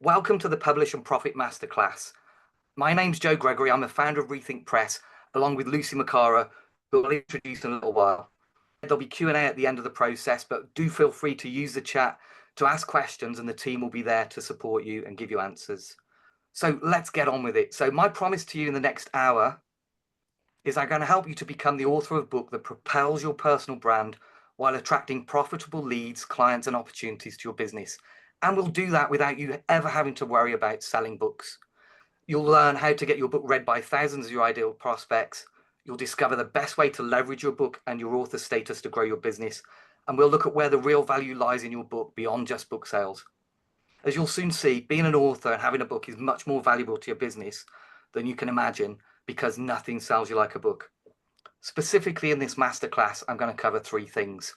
Welcome to the Publish and Profit Masterclass. My name's Gregory. I'm a founder of Rethink Press, along with Lucy Macara, who I'll introduce in a little while. There'll be Q&A at the end of the process, but do feel free to use the chat to ask questions and the team will be there to support you and give you answers. So let's get on with it. So my promise to you in the next hour is I'm going to help you to become the author of a book that propels your personal brand while attracting profitable leads, clients, and opportunities to your business. And we'll do that without you ever having to worry about selling books. You'll learn how to get your book read by thousands of your ideal prospects. You'll discover the best way to leverage your book and your author status to grow your business. And we'll look at where the real value lies in your book beyond just book sales. As you'll soon see, being an author and having a book is much more valuable to your business than you can imagine, because nothing sells you like a book. Specifically in this masterclass, I'm going to cover three things.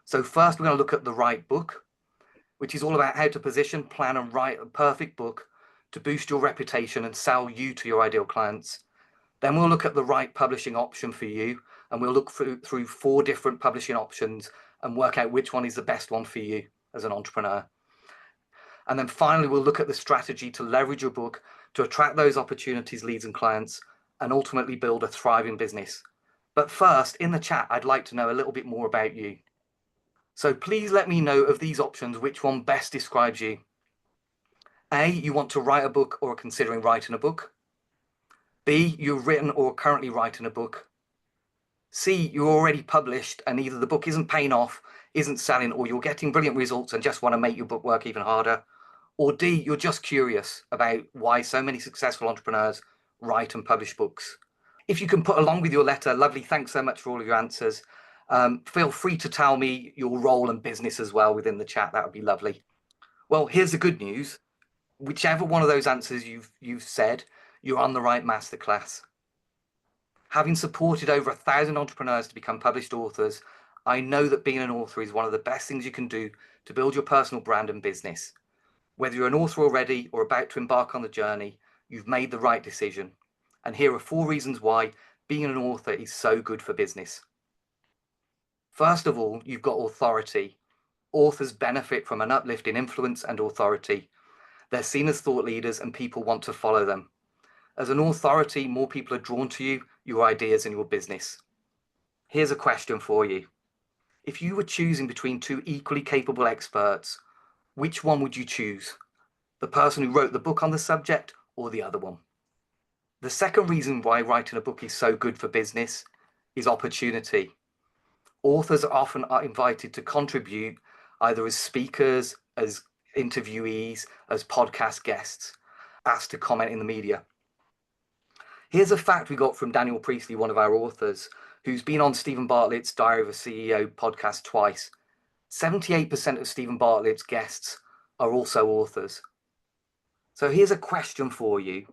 So first, we're going to look at the right book, which is all about how to position, plan, and write a perfect book to boost your reputation and sell you to your ideal clients. Then we'll look at the right publishing option for you, and we'll look through 4 different publishing options and work out which one is the best one for you as an entrepreneur. And then finally, we'll look at the strategy to leverage your book to attract those opportunities, leads, and clients, and ultimately build a thriving business. But first, in the chat, I'd like to know a little bit more about you. So please let me know of these options, which one best describes you. A, you want to write a book or are considering writing a book. B, you've written or are currently writing a book. C, you're already published and either the book isn't paying off, isn't selling, or you're getting brilliant results and just want to make your book work even harder. Or D, you're just curious about why so many successful entrepreneurs write and publish books. If you can put along with your letter, lovely, thanks so much for all of your answers. Feel free to tell me your role and business as well within the chat. That would be lovely. Well, here's the good news. Whichever one of those answers you've said, you're on the right masterclass. Having supported over 1,000 entrepreneurs to become published authors, I know that being an author is one of the best things you can do to build your personal brand and business. Whether you're an author already or about to embark on the journey, you've made the right decision. And here are 4 reasons why being an author is so good for business. First of all, you've got authority. Authors benefit from an uplift in influence and authority. They're seen as thought leaders and people want to follow them. As an authority, more people are drawn to you, your ideas, and your business. Here's a question for you. If you were choosing between 2 equally capable experts, which one would you choose? The person who wrote the book on the subject or the other one? The second reason why writing a book is so good for business is opportunity. Authors are often invited to contribute either as speakers, as interviewees, as podcast guests, asked to comment in the media. Here's a fact we got from Daniel Priestley, one of our authors, who's been on Stephen Bartlett's Diary of a CEO podcast twice. 78% of Stephen Bartlett's guests are also authors. So here's a question for you.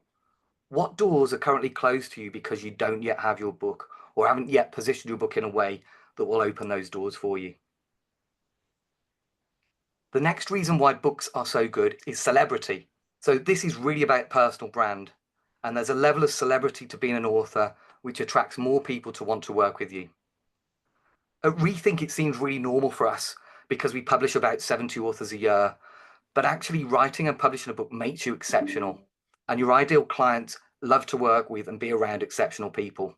What doors are currently closed to you because you don't yet have your book or haven't yet positioned your book in a way that will open those doors for you? The next reason why books are so good is celebrity. So this is really about personal brand. And there's a level of celebrity to being an author which attracts more people to want to work with you. At Rethink, it seems really normal for us because we publish about 70 authors a year. But actually writing and publishing a book makes you exceptional. And your ideal clients love to work with and be around exceptional people.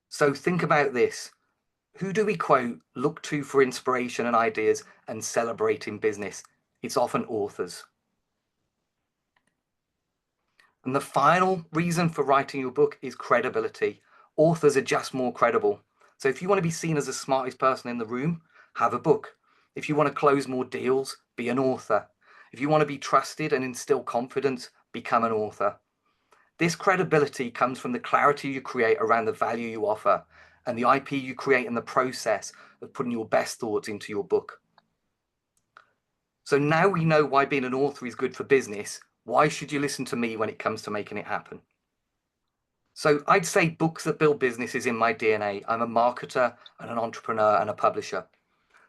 So think about this. Who do we quote, look to for inspiration and ideas and celebrate in business? It's often authors. And the final reason for writing your book is credibility. Authors are just more credible. So if you want to be seen as the smartest person in the room, have a book. If you want to close more deals, be an author. If you want to be trusted and instill confidence, become an author. This credibility comes from the clarity you create around the value you offer and the IP you create in the process of putting your best thoughts into your book. So now we know why being an author is good for business. Why should you listen to me when it comes to making it happen? So I'd say books that build business is in my DNA. I'm a marketer and an entrepreneur and a publisher.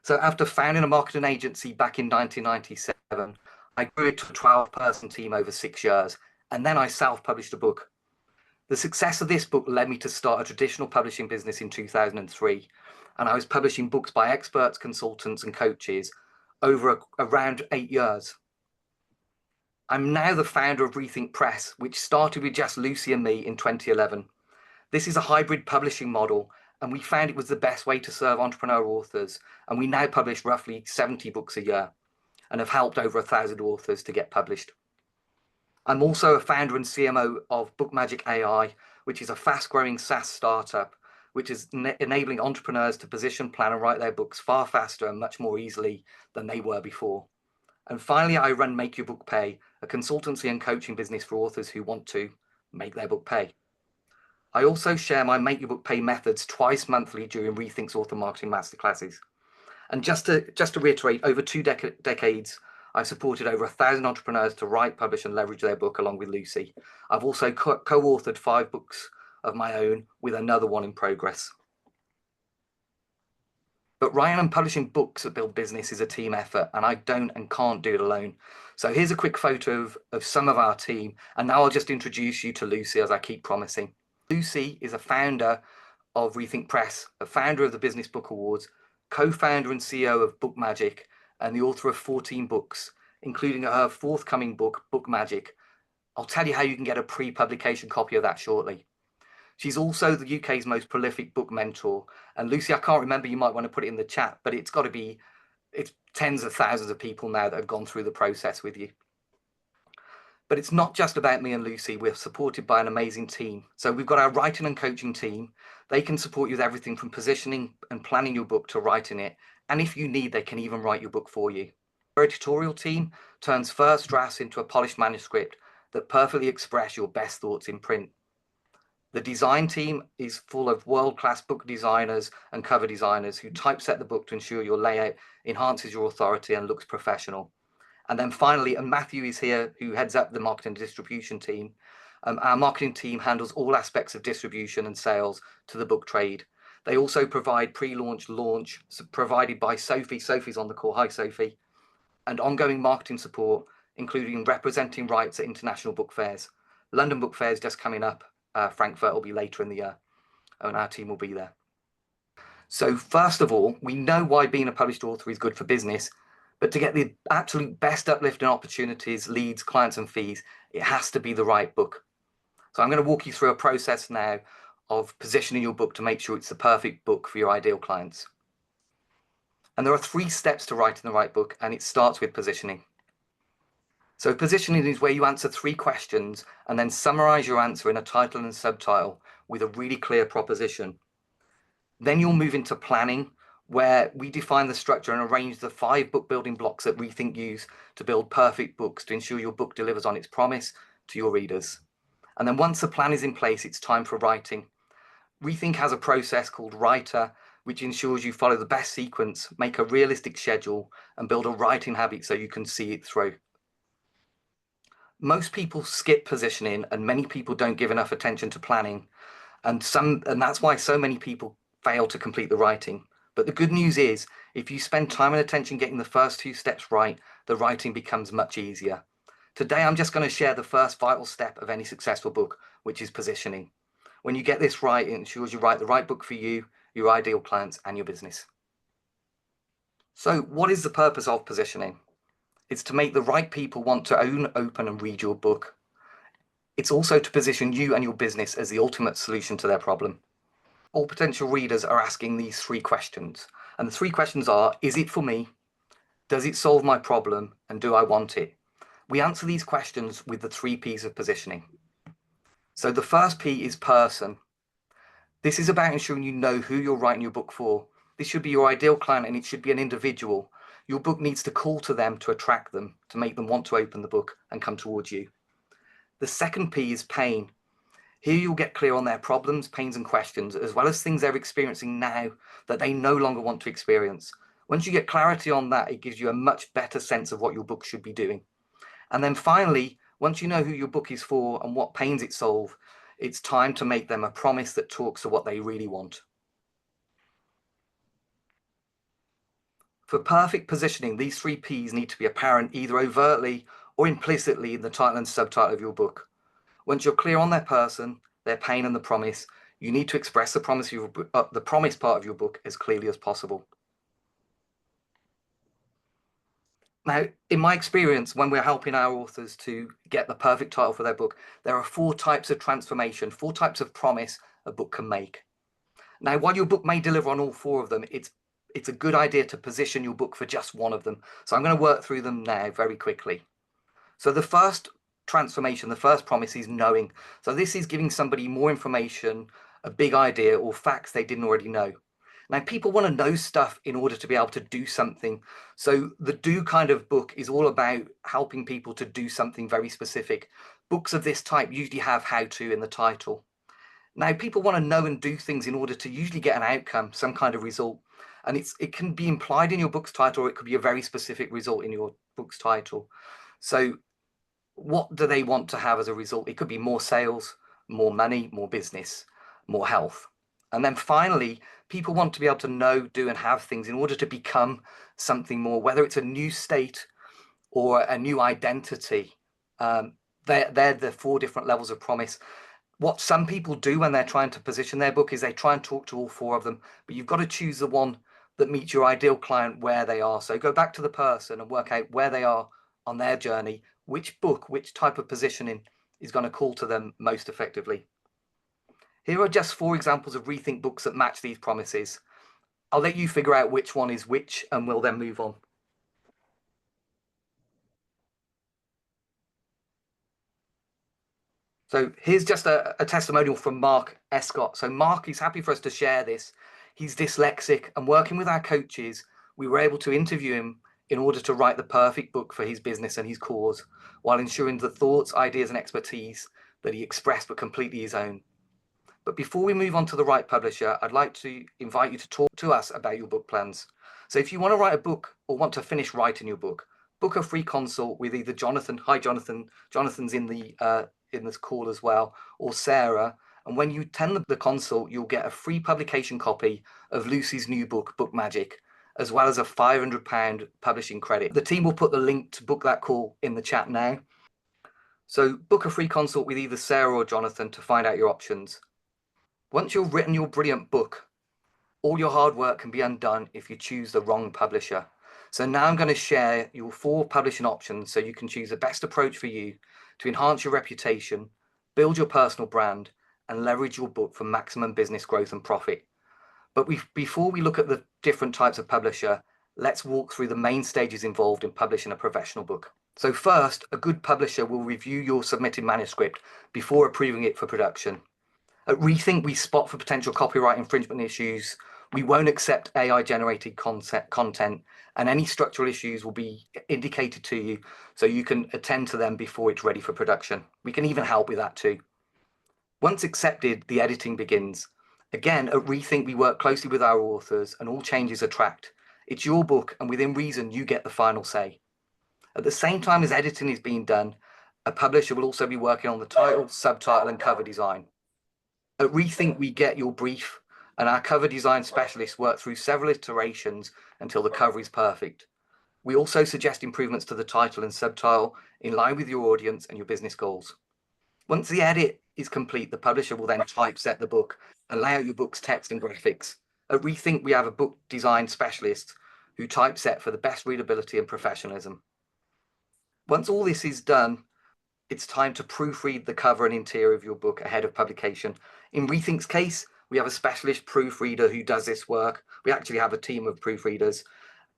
So after founding a marketing agency back in 1997, I grew it to a 12-person team over 6 years, and then I self-published a book. The success of this book led me to start a traditional publishing business in 2003, and I was publishing books by experts, consultants, and coaches over around 8 years. I'm now the founder of Rethink Press, which started with just Lucy and me in 2011. This is a hybrid publishing model, and we found it was the best way to serve entrepreneur authors. And we now publish roughly 70 books a year and have helped over 1,000 authors to get published. I'm also a founder and CMO of Bookmagic AI, which is a fast-growing SaaS startup, which is enabling entrepreneurs to position, plan, and write their books far faster and much more easily than they were before. And finally, I run Make Your Book Pay, a consultancy and coaching business for authors who want to make their book pay. I also share my Make Your Book Pay methods twice monthly during Rethink's Author Marketing Masterclasses. And just to reiterate, over two decades, I've supported over 1,000 entrepreneurs to write, publish, and leverage their book along with Lucy. I've also co-authored 5 books of my own with another one in progress. But writing and publishing books that build business is a team effort, and I don't and can't do it alone. So here's a quick photo of some of our team, and now I'll just introduce you to Lucy, as I keep promising. Lucy is a founder of Rethink Press, a founder of the Business Book Awards, co-founder and CEO of Bookmagic, and the author of 14 books, including her forthcoming book, Bookmagic. I'll tell you how you can get a pre-publication copy of that shortly. She's also the UK's most prolific book mentor. And Lucy, I can't remember, you might want to put it in the chat, but it's tens of thousands of people now that have gone through the process with you. But it's not just about me and Lucy. We're supported by an amazing team. So we've got our writing and coaching team. They can support you with everything from positioning and planning your book to writing it. And if you need, they can even write your book for you. Our editorial team turns first drafts into a polished manuscript that perfectly express your best thoughts in print. The design team is full of world-class book designers and cover designers who typeset the book to ensure your layout enhances your authority and looks professional. And then finally, and Matthew is here, who heads up the marketing and distribution team. Our marketing team handles all aspects of distribution and sales to the book trade. They also provide pre-launch, launch, provided by Sophie. Sophie's on the call. Hi, Sophie. And ongoing marketing support, including representing rights at international book fairs. London Book Fair is just coming up. Frankfurt will be later in the year, and our team will be there. So first of all, we know why being a published author is good for business, but to get the absolute best uplifting opportunities, leads, clients, and fees, it has to be the right book. So I'm going to walk you through a process now of positioning your book to make sure it's the perfect book for your ideal clients. And there are 3 steps to writing the right book, and it starts with positioning. So positioning is where you answer 3 questions and then summarize your answer in a title and subtitle with a really clear proposition. Then you'll move into planning, where we define the structure and arrange the 5 book building blocks that we think use to build perfect books to ensure your book delivers on its promise to your readers. And then once the plan is in place, it's time for writing. Rethink has a process called Writer, which ensures you follow the best sequence, make a realistic schedule, and build a writing habit so you can see it through. Most people skip positioning, and many people don't give enough attention to planning, and that's why so many people fail to complete the writing. But the good news is, if you spend time and attention getting the first 2 steps right, the writing becomes much easier. Today, I'm just going to share the first vital step of any successful book, which is positioning. When you get this right, it ensures you write the right book for you, your ideal clients, and your business. So what is the purpose of positioning? It's to make the right people want to own, open, and read your book. It's also to position you and your business as the ultimate solution to their problem. All potential readers are asking these 3 questions. And the 3 questions are, is it for me? Does it solve my problem? And do I want it? We answer these questions with the 3 P's of positioning. So the first P is person. This is about ensuring you know who you're writing your book for. This should be your ideal client, and it should be an individual. Your book needs to call to them to attract them, to make them want to open the book and come towards you. The second P is pain. Here you'll get clear on their problems, pains, and questions, as well as things they're experiencing now that they no longer want to experience. Once you get clarity on that, it gives you a much better sense of what your book should be doing. And then finally, once you know who your book is for and what pains it solves, it's time to make them a promise that talks to what they really want. For perfect positioning, these 3 Ps need to be apparent either overtly or implicitly in the title and subtitle of your book. Once you're clear on their person, their pain, and the promise, you need to express the promise part of your book as clearly as possible. Now, in my experience, when we're helping our authors to get the perfect title for their book, there are four types of transformation, four types of promise a book can make. Now, while your book may deliver on all four of them, it's a good idea to position your book for just one of them. So I'm going to work through them now very quickly. So the first transformation, the first promise is knowing. So this is giving somebody more information, a big idea, or facts they didn't already know. Now, people want to know stuff in order to be able to do something. So the do kind of book is all about helping people to do something very specific. Books of this type usually have how to in the title. Now, people want to know and do things in order to usually get an outcome, some kind of result. And it can be implied in your book's title, or it could be a very specific result in your book's title. So what do they want to have as a result? It could be more sales, more money, more business, more health. And then finally, people want to be able to know, do, and have things in order to become something more, whether it's a new state or a new identity. They're the four different levels of promise. What some people do when they're trying to position their book is they try and talk to all four of them, but you've got to choose the one that meets your ideal client where they are. So go back to the person and work out where they are on their journey, which book, which type of positioning is going to call to them most effectively. Here are just four examples of Rethink books that match these promises. I'll let you figure out which one is which, and we'll then move on. So here's just a testimonial from Mark Escott. So Mark is happy for us to share this. He's dyslexic, and working with our coaches, we were able to interview him in order to write the perfect book for his business and his cause, while ensuring the thoughts, ideas, and expertise that he expressed were completely his own. But before we move on to the right publisher, I'd like to invite you to talk to us about your book plans. So if you want to write a book or want to finish writing your book, book a free consult with either Jonathan. Hi, Jonathan. Jonathan's in this call as well, or Sarah. And when you attend the consult, you'll get a free publication copy of Lucy's new book, Book Magic, as well as a £500 publishing credit. The team will put the link to book that call in the chat now. So book a free consult with either Sarah or Jonathan to find out your options. Once you've written your brilliant book, all your hard work can be undone if you choose the wrong publisher. So now I'm going to share your four publishing options so you can choose the best approach for you to enhance your reputation, build your personal brand, and leverage your book for maximum business growth and profit. But before we look at the different types of publisher, let's walk through the main stages involved in publishing a professional book. So first, a good publisher will review your submitted manuscript before approving it for production. At Rethink, we spot for potential copyright infringement issues. We won't accept AI-generated content, and any structural issues will be indicated to you so you can attend to them before it's ready for production. We can even help with that too. Once accepted, the editing begins. Again, at Rethink, we work closely with our authors and all changes are tracked. It's your book, and within reason, you get the final say. At the same time as editing is being done, a publisher will also be working on the title, subtitle, and cover design. At Rethink, we get your brief, and our cover design specialists work through several iterations until the cover is perfect. We also suggest improvements to the title and subtitle in line with your audience and your business goals. Once the edit is complete, the publisher will then typeset the book and lay out your book's text and graphics. At Rethink, we have a book design specialist who typeset for the best readability and professionalism. Once all this is done, it's time to proofread the cover and interior of your book ahead of publication. In Rethink's case, we have a specialist proofreader who does this work. We actually have a team of proofreaders.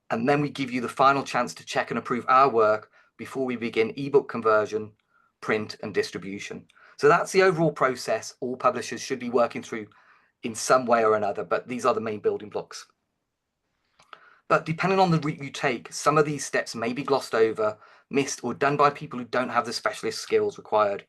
And then we give you the final chance to check and approve our work before we begin ebook conversion, print, and distribution. So that's the overall process all publishers should be working through in some way or another, but these are the main building blocks. But depending on the route you take, some of these steps may be glossed over, missed, or done by people who don't have the specialist skills required.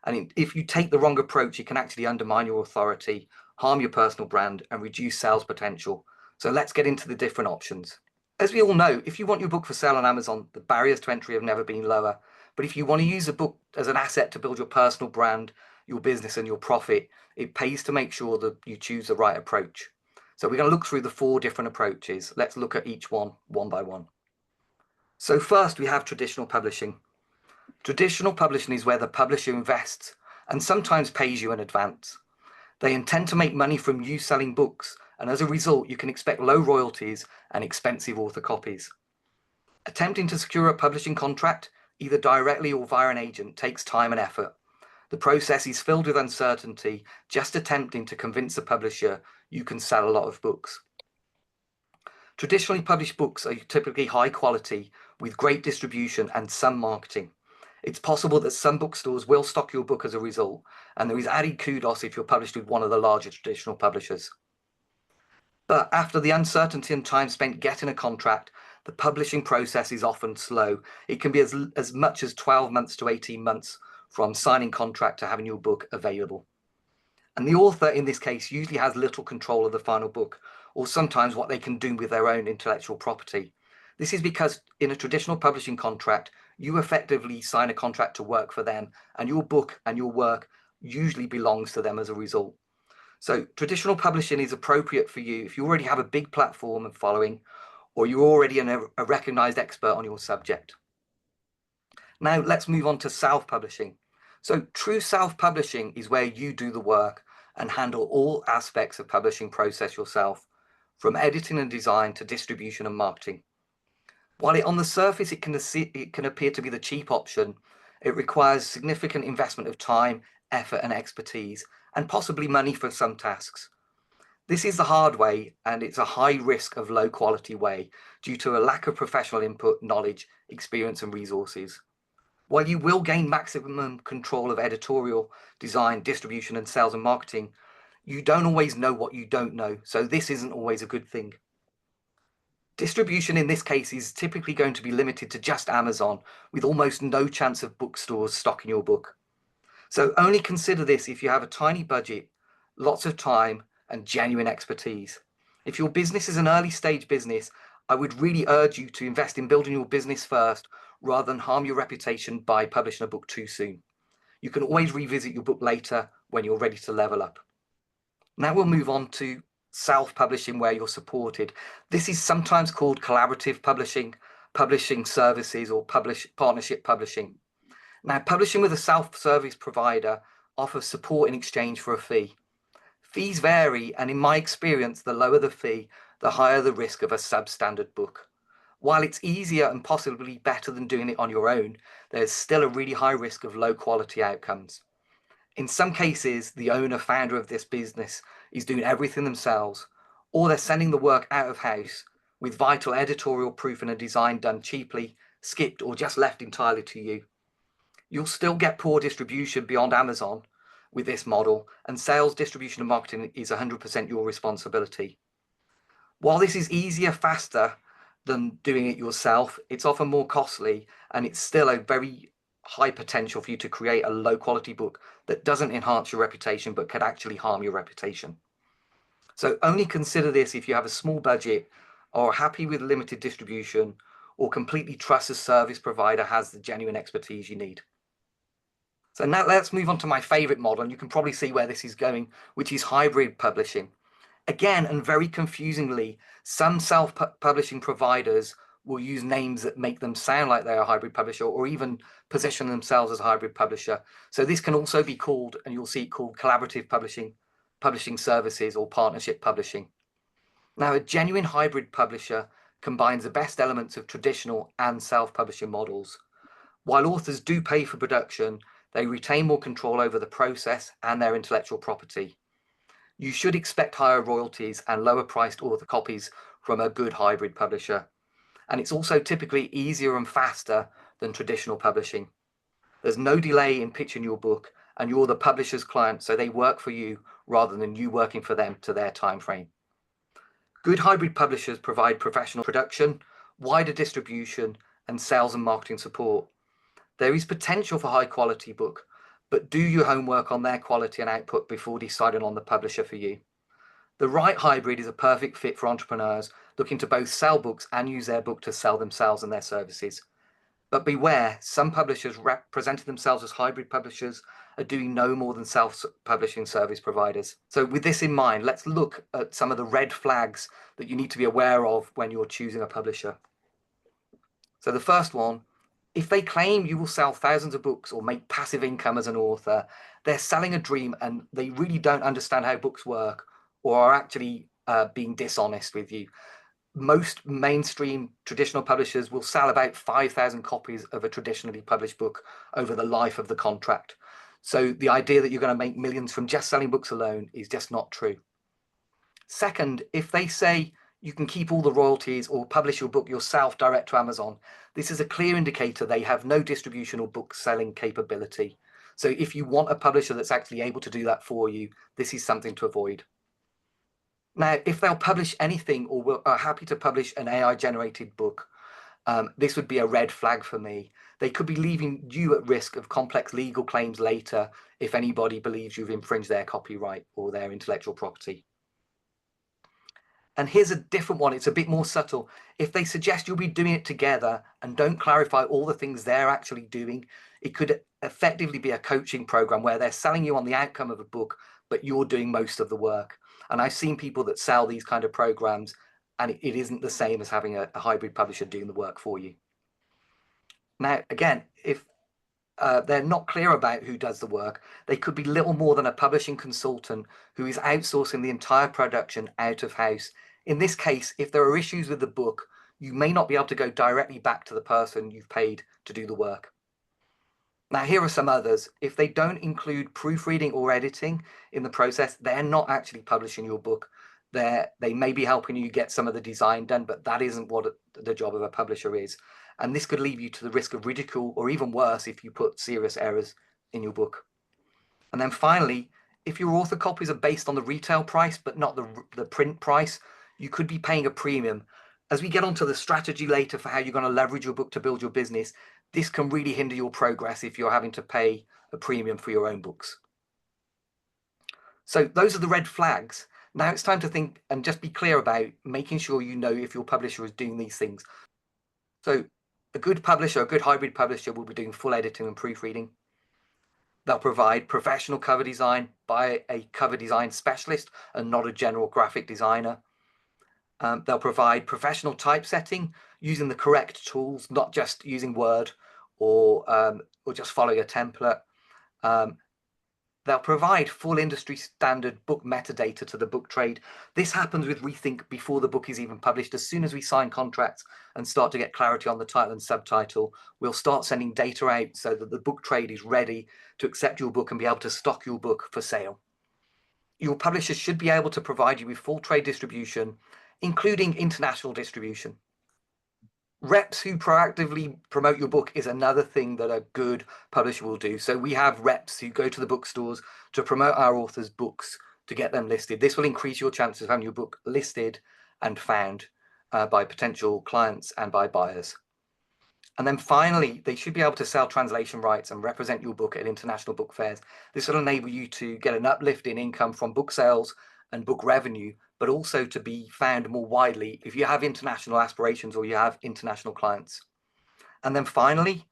And if you take the wrong approach, it can actually undermine your authority, harm your personal brand, and reduce sales potential. So let's get into the different options. As we all know, if you want your book for sale on Amazon, the barriers to entry have never been lower. But if you want to use a book as an asset to build your personal brand, your business, and your profit, it pays to make sure that you choose the right approach. So we're going to look through the four different approaches. Let's look at each one by one. So first, we have traditional publishing. Traditional publishing is where the publisher invests and sometimes pays you in advance. They intend to make money from you selling books, and as a result, you can expect low royalties and expensive author copies. Attempting to secure a publishing contract, either directly or via an agent, takes time and effort. The process is filled with uncertainty, just attempting to convince the publisher you can sell a lot of books. Traditionally published books are typically high quality with great distribution and some marketing. It's possible that some bookstores will stock your book as a result, and there is added kudos if you're published with one of the larger traditional publishers. But after the uncertainty and time spent getting a contract, the publishing process is often slow. It can be as much as 12 months to 18 months from signing contract to having your book available. And the author in this case usually has little control of the final book, or sometimes what they can do with their own intellectual property. This is because in a traditional publishing contract, you effectively sign a contract to work for them, and your book and your work usually belongs to them as a result. So traditional publishing is appropriate for you if you already have a big platform and following, or you're already a recognized expert on your subject. Now let's move on to self-publishing. So true self-publishing is where you do the work and handle all aspects of publishing process yourself, from editing and design to distribution and marketing. While on the surface it can appear to be the cheap option, it requires significant investment of time, effort and expertise, and possibly money for some tasks. This is the hard way, and it's a high risk of low quality way due to a lack of professional input, knowledge, experience and resources. While you will gain maximum control of editorial, design, distribution and sales and marketing, you don't always know what you don't know, so this isn't always a good thing. Distribution in this case is typically going to be limited to just Amazon, with almost no chance of bookstores stocking your book. So only consider this if you have a tiny budget, lots of time and genuine expertise. If your business is an early stage business, I would really urge you to invest in building your business first rather than harm your reputation by publishing a book too soon. You can always revisit your book later when you're ready to level up. Now we'll move on to self-publishing where you're supported. This is sometimes called collaborative publishing, publishing services or partnership publishing. Now, publishing with a self-service provider offers support in exchange for a fee. Fees vary, and in my experience, the lower the fee, the higher the risk of a substandard book. While it's easier and possibly better than doing it on your own, there's still a really high risk of low quality outcomes. In some cases, the owner, founder of this business is doing everything themselves, or they're sending the work out of house with vital editorial proofing and design done cheaply, skipped, or just left entirely to you. You'll still get poor distribution beyond Amazon with this model, and sales, distribution and marketing is 100% your responsibility. While this is easier, faster than doing it yourself, it's often more costly, and it's still a very high potential for you to create a low quality book that doesn't enhance your reputation but could actually harm your reputation. So only consider this if you have a small budget, or are happy with limited distribution, or completely trust a service provider has the genuine expertise you need. So now let's move on to my favorite model, and you can probably see where this is going, which is hybrid publishing. Again, and very confusingly, some self-publishing providers will use names that make them sound like they're a hybrid publisher, or even position themselves as a hybrid publisher. So this can also be called, and you'll see it called collaborative publishing, publishing services, or partnership publishing. Now, a genuine hybrid publisher combines the best elements of traditional and self-publishing models. While authors do pay for production, they retain more control over the process and their intellectual property. You should expect higher royalties and lower priced author copies from a good hybrid publisher. And it's also typically easier and faster than traditional publishing. There's no delay in pitching your book, and you're the publisher's client, so they work for you rather than you working for them to their time frame. Good hybrid publishers provide professional production, wider distribution, and sales and marketing support. There is potential for high quality book, but do your homework on their quality and output before deciding on the publisher for you. The right hybrid is a perfect fit for entrepreneurs looking to both sell books and use their book to sell themselves and their services. But beware, some publishers representing themselves as hybrid publishers are doing no more than self-publishing service providers. So with this in mind, let's look at some of the red flags that you need to be aware of when you're choosing a publisher. So the first one, if they claim you will sell thousands of books or make passive income as an author, they're selling a dream and they really don't understand how books work, or are actually being dishonest with you. most mainstream traditional publishers will sell about 5,000 copies of a traditionally published book over the life of the contract. So the idea that you're going to make millions from just selling books alone is just not true. Second, if they say you can keep all the royalties or publish your book yourself direct to Amazon, this is a clear indicator they have no distribution or book selling capability. So if you want a publisher that's actually able to do that for you, this is something to avoid. Now, if they'll publish anything or are happy to publish an AI generated book, this would be a red flag for me. They could be leaving you at risk of complex legal claims later if anybody believes you've infringed their copyright or their intellectual property. And here's a different one. It's a bit more subtle. If they suggest you'll be doing it together and don't clarify all the things they're actually doing, it could effectively be a coaching program where they're selling you on the outcome of a book, but you're doing most of the work. And I've seen people that sell these kind of programs, and it isn't the same as having a hybrid publisher doing the work for you. Now, again, if they're not clear about who does the work, they could be little more than a publishing consultant who is outsourcing the entire production out of house. In this case, if there are issues with the book, you may not be able to go directly back to the person you've paid to do the work. Now, here are some others. If they don't include proofreading or editing in the process, they're not actually publishing your book. They may be helping you get some of the design done, but that isn't what the job of a publisher is. And this could leave you to the risk of ridicule, or even worse, if you put serious errors in your book. And then finally, if your author copies are based on the retail price, but not the print price, you could be paying a premium. As we get onto the strategy later for how you're going to leverage your book to build your business, this can really hinder your progress if you're having to pay a premium for your own books. So those are the red flags. Now it's time to think and just be clear about making sure you know if your publisher is doing these things. So a good publisher, a good hybrid publisher will be doing full editing and proofreading. They'll provide professional cover design by a cover design specialist and not a general graphic designer. They'll provide professional typesetting using the correct tools, not just using Word or just following a template. They'll provide full industry standard book metadata to the book trade. This happens with Rethink before the book is even published. As soon as we sign contracts and start to get clarity on the title and subtitle, we'll start sending data out so that the book trade is ready to accept your book and be able to stock your book for sale. Your publisher should be able to provide you with full trade distribution, including international distribution. Reps who proactively promote your book is another thing that a good publisher will do. So we have reps who go to the bookstores to promote our authors' books to get them listed. This will increase your chances of having your book listed and found by potential clients and by buyers. And then finally, they should be able to sell translation rights and represent your book at international book fairs. This will enable you to get an uplift in income from book sales and book revenue, but also to be found more widely if you have international aspirations or you have international clients. And then finally,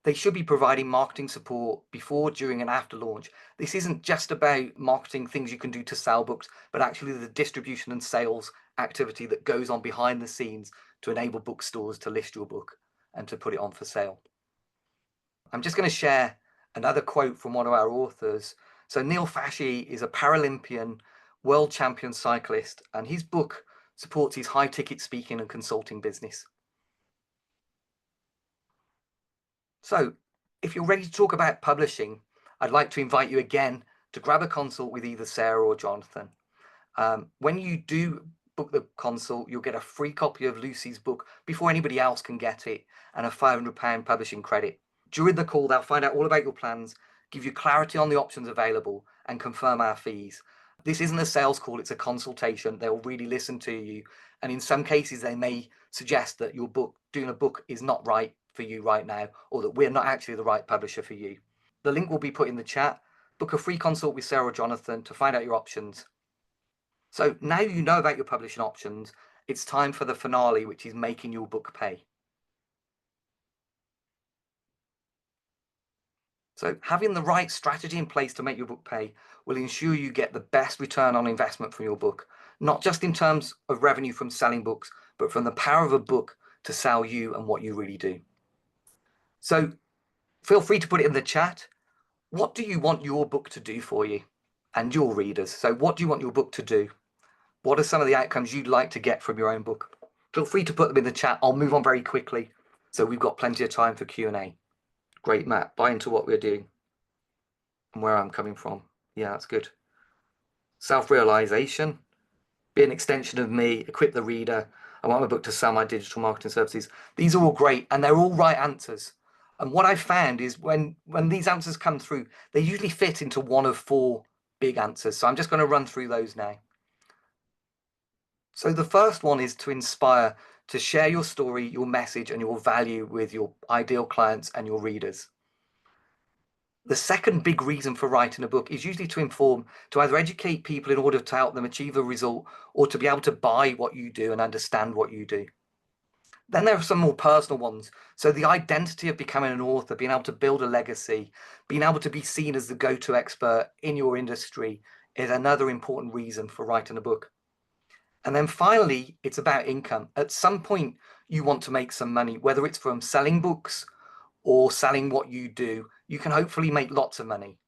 they should be providing marketing support before, during, and after launch. This isn't just about marketing things you can do to sell books, but actually the distribution and sales activity that goes on behind the scenes to enable bookstores to list your book and to put it on for sale. I'm just going to share another quote from one of our authors. So Neil Fashy is a Paralympian world champion cyclist, and his book supports his high ticket speaking and consulting business. So if you're ready to talk about publishing, I'd like to invite you again to grab a consult with either Sarah or Jonathan. When you do book the consult, you'll get a free copy of Lucy's book before anybody else can get it, and a £500 publishing credit. During the call, they'll find out all about your plans, give you clarity on the options available, and confirm our fees. This isn't a sales call, it's a consultation. They'll really listen to you. And in some cases, they may suggest that your book, doing a book, is not right for you right now, or that we're not actually the right publisher for you. The link will be put in the chat. Book a free consult with Sarah or Jonathan to find out your options. So now you know about your publishing options, it's time for the finale, which is making your book pay. So having the right strategy in place to make your book pay will ensure you get the best return on investment from your book, not just in terms of revenue from selling books, but from the power of a book to sell you and what you really do. So feel free to put it in the chat. What do you want your book to do for you and your readers? So what do you want your book to do? What are some of the outcomes you'd like to get from your own book? Feel free to put them in the chat. I'll move on very quickly, so we've got plenty of time for Q&A. Great, Matt. Buy into what we're doing and where I'm coming from. Yeah, that's good. Self-realization, be an extension of me, equip the reader. I want my book to sell my digital marketing services. These are all great, and they're all right answers. And what I've found is when these answers come through, they usually fit into one of four big answers. So I'm just going to run through those now. So the first one is to inspire, to share your story, your message, and your value with your ideal clients and your readers. The second big reason for writing a book is usually to inform, to either educate people in order to help them achieve a result, or to be able to buy what you do and understand what you do. Then there are some more personal ones. So the identity of becoming an author, being able to build a legacy, being able to be seen as the go-to expert in your industry is another important reason for writing a book. And then finally, it's about income. At some point, you want to make some money, whether it's from selling books or selling what you do. You can hopefully make lots of money.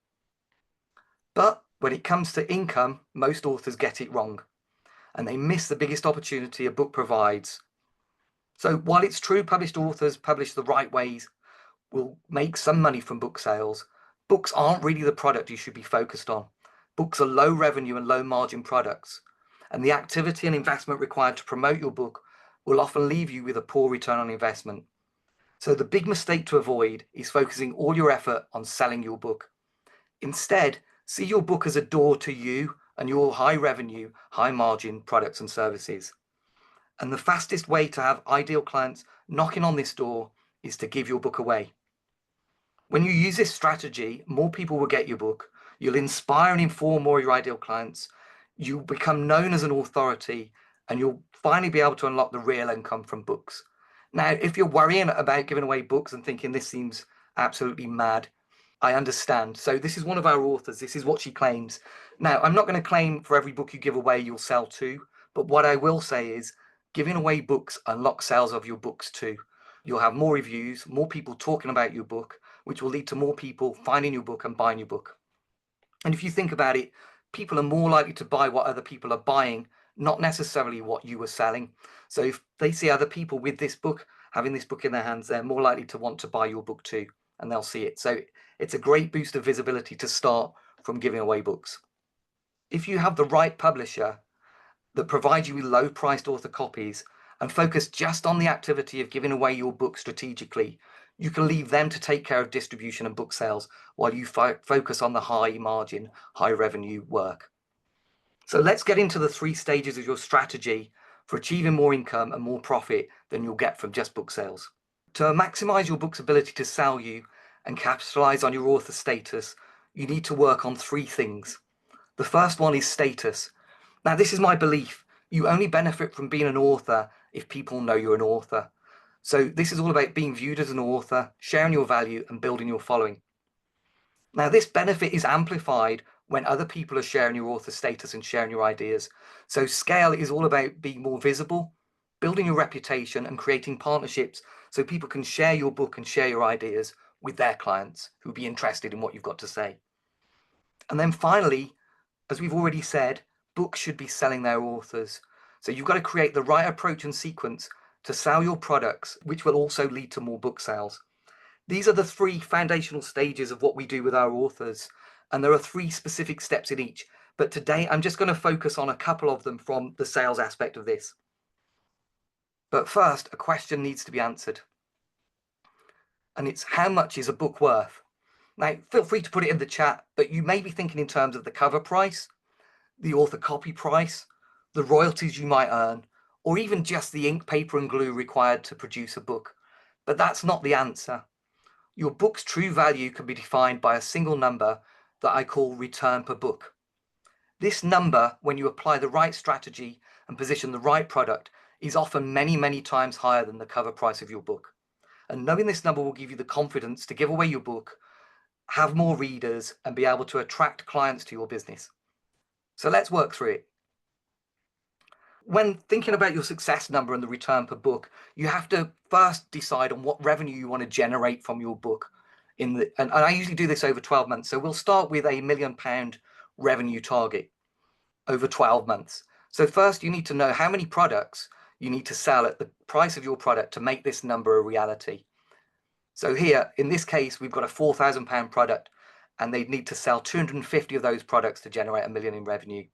But when it comes to income, most authors get it wrong, and they miss the biggest opportunity a book provides. So while it's true published authors published the right ways will make some money from book sales, books aren't really the product you should be focused on. Books are low revenue and low margin products, and the activity and investment required to promote your book will often leave you with a poor return on investment. So the big mistake to avoid is focusing all your effort on selling your book. Instead, see your book as a door to you and your high revenue, high margin products and services. And the fastest way to have ideal clients knocking on this door is to give your book away. When you use this strategy, more people will get your book. You'll inspire and inform more of your ideal clients. You'll become known as an authority, and you'll finally be able to unlock the real income from books. Now, if you're worrying about giving away books and thinking this seems absolutely mad, I understand. So this is one of our authors. This is what she claims. Now, I'm not going to claim for every book you give away, you'll sell too. But what I will say is giving away books unlocks sales of your books too. You'll have more reviews, more people talking about your book, which will lead to more people finding your book and buying your book. And if you think about it, people are more likely to buy what other people are buying, not necessarily what you are selling. So if they see other people with this book, having this book in their hands, they're more likely to want to buy your book too, and they'll see it. So it's a great boost of visibility to start from giving away books. If you have the right publisher that provides you with low priced author copies and focus just on the activity of giving away your book strategically, you can leave them to take care of distribution and book sales while you focus on the high margin, high revenue work. So let's get into the 3 stages of your strategy for achieving more income and more profit than you'll get from just book sales. To maximize your book's ability to sell you and capitalize on your author status, you need to work on 3 things. The first one is status. Now, this is my belief. You only benefit from being an author if people know you're an author. So this is all about being viewed as an author, sharing your value and building your following. Now, this benefit is amplified when other people are sharing your author status and sharing your ideas. So scale is all about being more visible, building your reputation and creating partnerships so people can share your book and share your ideas with their clients who will be interested in what you've got to say. And then finally, as we've already said, books should be selling their authors. So you've got to create the right approach and sequence to sell your products, which will also lead to more book sales. These are the 3 foundational stages of what we do with our authors. And there are 3 specific steps in each. But today I'm just going to focus on a couple of them from the sales aspect of this. But first, a question needs to be answered. And it's, how much is a book worth? Now, feel free to put it in the chat, but you may be thinking in terms of the cover price, the author copy price, the royalties you might earn, or even just the ink, paper and glue required to produce a book. But that's not the answer. Your book's true value can be defined by a single number that I call return per book. This number, when you apply the right strategy and position the right product, is often many, many times higher than the cover price of your book. And knowing this number will give you the confidence to give away your book, have more readers, and be able to attract clients to your business. So let's work through it. When thinking about your success number and the return per book, you have to first decide on what revenue you want to generate from your book. And I usually do this over 12 months. So we'll start with a £1 million revenue target over 12 months. So first you need to know how many products you need to sell at the price of your product to make this number a reality. So here, in this case, we've got a £4,000 product, and they need to sell 250 of those products to generate £1 million in revenue.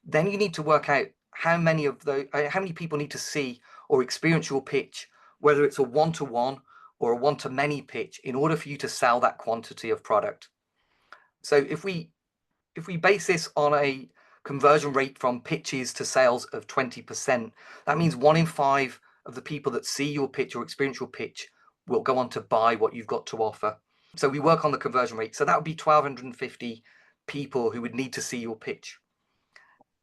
Then you need to work out how many people need to see or experience your pitch, whether it's a one-to-one or a one-to-many pitch, in order for you to sell that quantity of product. So if we base this on a conversion rate from pitches to sales of 20%, that means 1 in 5 of the people that see your pitch or experience your pitch will go on to buy what you've got to offer. So we work on the conversion rate. So that would be 1,250 people who would need to see your pitch.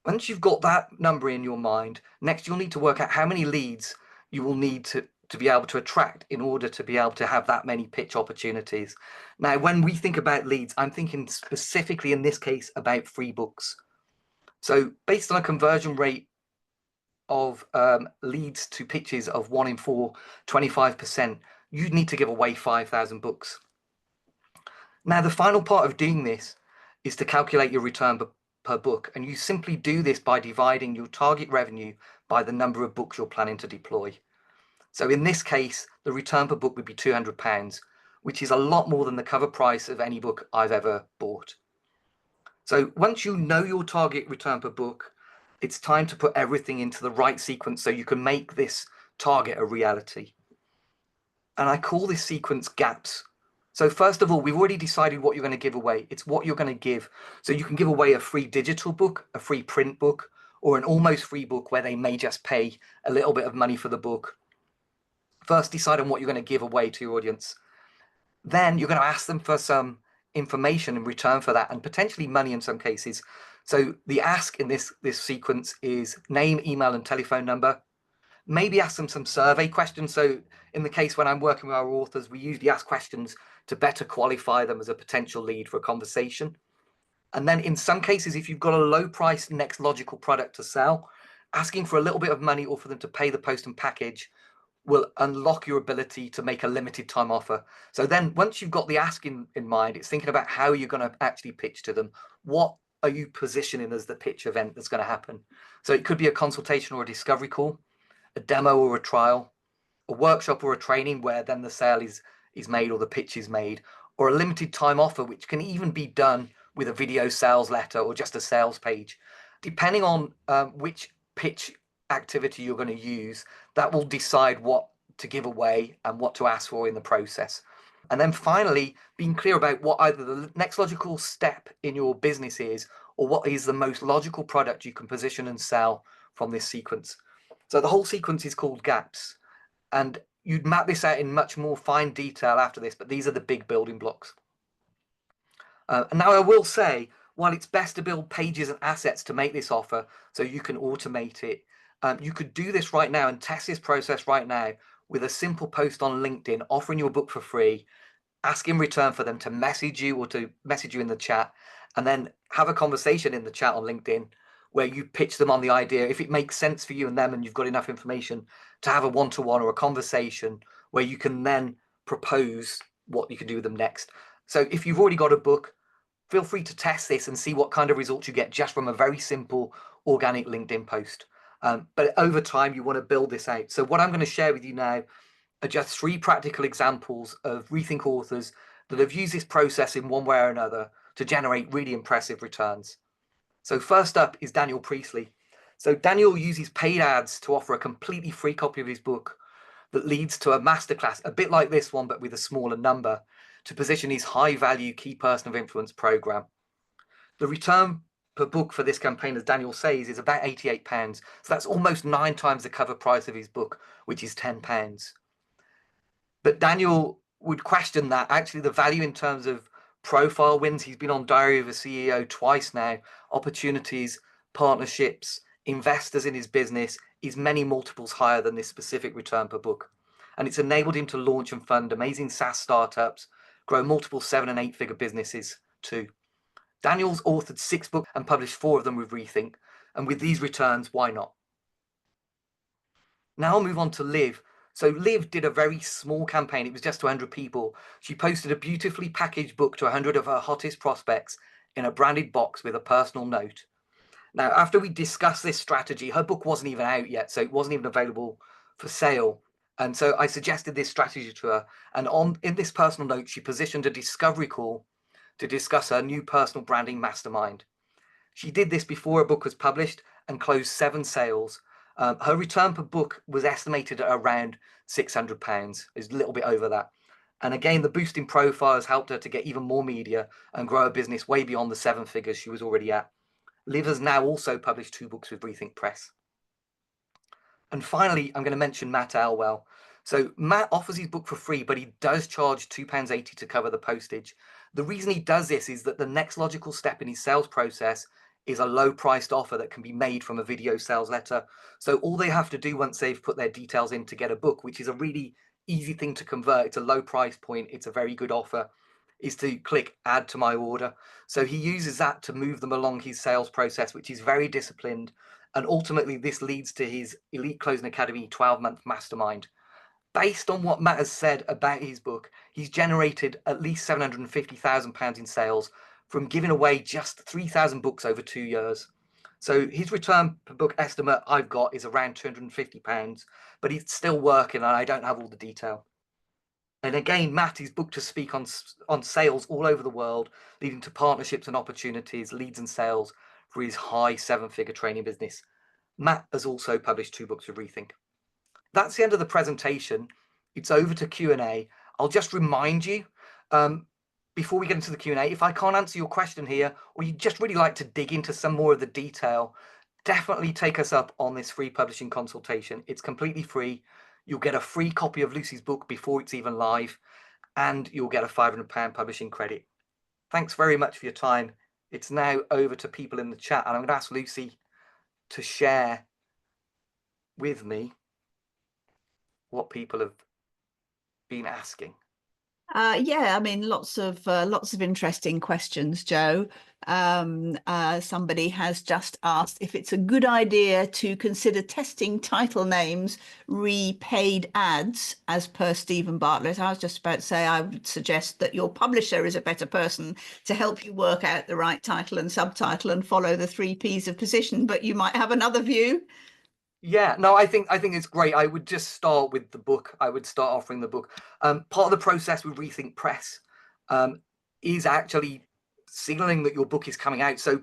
Once you've got that number in your mind, next you'll need to work out how many leads you will need to be able to attract in order to be able to have that many pitch opportunities. Now, when we think about leads, I'm thinking specifically in this case about free books. So based on a conversion rate of leads to pitches of 1 in 4, 25%, you'd need to give away 5,000 books. Now, the final part of doing this is to calculate your return per book. And you simply do this by dividing your target revenue by the number of books you're planning to deploy. So in this case, the return per book would be £200, which is a lot more than the cover price of any book I've ever bought. So once you know your target return per book, it's time to put everything into the right sequence so you can make this target a reality. And I call this sequence gaps. So first of all, we've already decided what you're going to give away. It's what you're going to give. So you can give away a free digital book, a free print book, or an almost free book where they may just pay a little bit of money for the book. First, decide on what you're going to give away to your audience. Then you're going to ask them for some information in return for that, and potentially money in some cases. So the ask in this sequence is name, email, and telephone number. Maybe ask them some survey questions. So in the case when I'm working with our authors, we usually ask questions to better qualify them as a potential lead for a conversation. And then in some cases, if you've got a low price next logical product to sell, asking for a little bit of money or for them to pay the post and package will unlock your ability to make a limited time offer. So then once you've got the ask in mind, it's thinking about how you're going to actually pitch to them. What are you positioning as the pitch event that's going to happen? So it could be a consultation or a discovery call, a demo or a trial, a workshop or a training where then the sale is made or the pitch is made, or a limited time offer, which can even be done with a video sales letter or just a sales page. Depending on which pitch activity you're going to use, that will decide what to give away and what to ask for in the process. And then finally, being clear about what either the next logical step in your business is, or what is the most logical product you can position and sell from this sequence. So the whole sequence is called gaps, and you'd map this out in much more fine detail after this, but these are the big building blocks. And now I will say, while it's best to build pages and assets to make this offer so you can automate it, you could do this right now and test this process right now with a simple post on LinkedIn offering your book for free, ask in return for them to message you or to message you in the chat, and then have a conversation in the chat on LinkedIn where you pitch them on the idea, if it makes sense for you and them and you've got enough information, to have a one-to-one or a conversation where you can then propose what you can do with them next. So if you've already got a book, feel free to test this and see what kind of results you get just from a very simple organic LinkedIn post. But over time, you want to build this out. So what I'm going to share with you now are just 3 practical examples of Rethink authors that have used this process in one way or another to generate really impressive returns. So first up is Daniel Priestley. So Daniel uses paid ads to offer a completely free copy of his book that leads to a masterclass, a bit like this one, but with a smaller number, to position his high-value key person of influence program. The return per book for this campaign, as Daniel says, is about £88. So that's almost 9 times the cover price of his book, which is £10. But Daniel would question that. Actually, the value in terms of profile wins, he's been on Diary of a CEO twice now, opportunities, partnerships, investors in his business, is many multiples higher than this specific return per book. And it's enabled him to launch and fund amazing SaaS startups, grow multiple 7- and 8-figure businesses too. Daniel's authored 6 books and published 4 of them with Rethink. And with these returns, why not? Now I'll move on to Liv. So Liv did a very small campaign. It was just to 100 people. She posted a beautifully packaged book to 100 of her hottest prospects in a branded box with a personal note. Now, after we discussed this strategy, her book wasn't even out yet, so it wasn't even available for sale. And so I suggested this strategy to her. And in this personal note, she positioned a discovery call to discuss her new personal branding mastermind. She did this before her book was published and closed 7 sales. Her return per book was estimated at around £600. It's a little bit over that. And again, the boost in profile has helped her to get even more media and grow her business way beyond the 7 figures she was already at. Liv has now also published 2 books with Rethink Press. And finally, I'm going to mention Matt Elwell. So Matt offers his book for free, but he does charge £2.80 to cover the postage. The reason he does this is that the next logical step in his sales process is a low-priced offer that can be made from a video sales letter. So all they have to do once they've put their details in to get a book, which is a really easy thing to convert, it's a low price point, it's a very good offer, is to click add to my order. So he uses that to move them along his sales process, which is very disciplined. And ultimately, this leads to his Elite Closing Academy 12-month mastermind. Based on what Matt has said about his book, he's generated at least £750,000 in sales from giving away just 3,000 books over 2 years. So his return per book estimate I've got is around £250, but he's still working and I don't have all the detail. And again, Matt is booked to speak on sales all over the world, leading to partnerships and opportunities, leads and sales for his high 7-figure training business. Matt has also published 2 books with Rethink. That's the end of the presentation. It's over to Q&A. I'll just remind you, before we get into the Q&A, if I can't answer your question here, or you'd just really like to dig into some more of the detail, definitely take us up on this free publishing consultation. It's completely free. You'll get a free copy of Lucy's book before it's even live, and you'll get a £500 publishing credit. Thanks very much for your time. It's now over to people in the chat, and I'm going to ask Lucy to share with me what people have been asking. Yeah, I mean, lots of interesting questions, Joe. Somebody has just asked if it's a good idea to consider testing title names re-paid ads as per Stephen Bartlett. I was just about to say I would suggest that your publisher is a better person to help you work out the right title and subtitle and follow the 3 Ps of position, but you might have another view. Yeah, no, I think it's great. I would just start with the book. I would start offering the book. Part of the process with Rethink Press is actually signaling that your book is coming out. So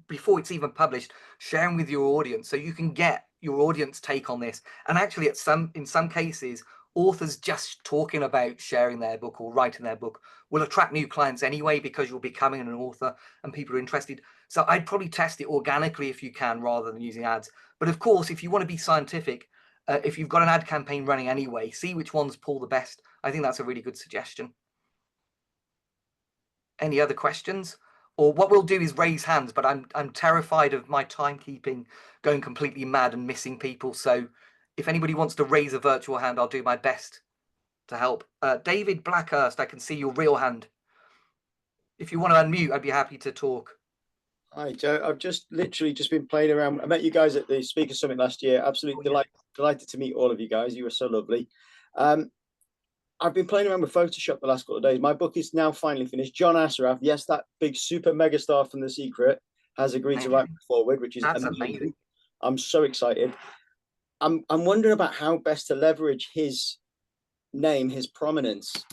before it's even published, sharing with your audience so you can get your audience take on this. And actually, in some cases, authors just talking about sharing their book or writing their book will attract new clients anyway because you're becoming an author and people are interested. So I'd probably test it organically if you can rather than using ads. But of course, if you want to be scientific, if you've got an ad campaign running anyway, see which ones pull the best. I think that's a really good suggestion. Any other questions? Or what we'll do is raise hands, but I'm terrified of my timekeeping going completely mad and missing people. So if anybody wants to raise a virtual hand, I'll do my best to help. David Blackhurst, I can see your real hand. If you want to unmute, I'd be happy to talk. Hi, Joe. I've literally just been playing around. I met you guys at the Speaker Summit last year. Absolutely delighted to meet all of you guys. You were so lovely. I've been playing around with Photoshop the last couple of days. My book is now finally finished. John Assaraf, yes, that big super mega star from The Secret, has agreed to write me forward, which is amazing. I'm so excited. I'm wondering about how best to leverage his name, his prominence,